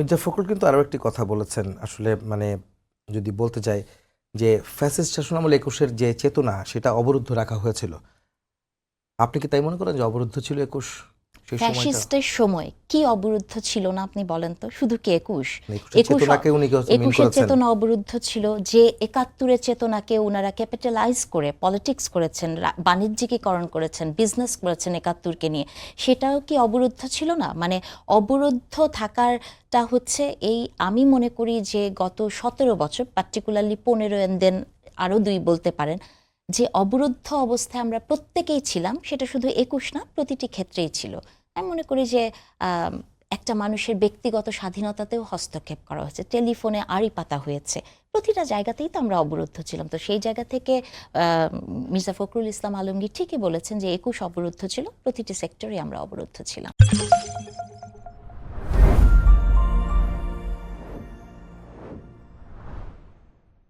মির্জা ফখরুল কিন্তু আরও একটি কথা বলেছেন, আসলে মানে যদি বলতে চাই যে ফ্যাসিস্ট শাসনামল ২১-এর যে চেতনা সেটা অবরুদ্ধ রাখা হয়েছিল। আপনি কি তাই মনে করেন যে অবরুদ্ধ ছিল ২১ সেই সময়টা? ফ্যাসিস্টের সময় কি অবরুদ্ধ ছিল না আপনি বলেন তো? শুধু কি ২১? ২১-এর চেতনাকে উনি কি মিন ২১-এর করেছেন? চেতনা অবরুদ্ধ ছিল, যে ৭১-এর চেতনাকে ওনারা ক্যাপিটালাইজ করে পলিটিক্স করেছেন, বাণিজ্যিকীকরণ করেছেন, বিজনেস করেছেন ৭১-কে নিয়ে, সেটাও কি অবরুদ্ধ ছিল না? মানে অবরুদ্ধ থাকারটা হচ্ছে এই, আমি মনে করি যে গত ১৭ বছর, পার্টিকুলারলি ১৫ এন্ড দেন আরও ২ বলতে পারেন, যে অবরুদ্ধ অবস্থায় আমরা প্রত্যেকেই ছিলাম, সেটা শুধু ২১ না, প্রতিটি ক্ষেত্রেই ছিল। আমি মনে করি যে একটা মানুষের ব্যক্তিগত স্বাধীনতাতেও হস্তক্ষেপ করা হয়েছে, টেলিফোনে আড়ি পাতা হয়েছে, প্রতিটা জায়গাতেই তো আমরা অবরুদ্ধ ছিলাম। তো সেই জায়গা থেকে মির্জা ফখরুল ইসলাম আলমগীর ঠিকই বলেছেন যে ২১ অবরুদ্ধ ছিল, প্রতিটি সেক্টরে আমরা অবরুদ্ধ ছিলাম।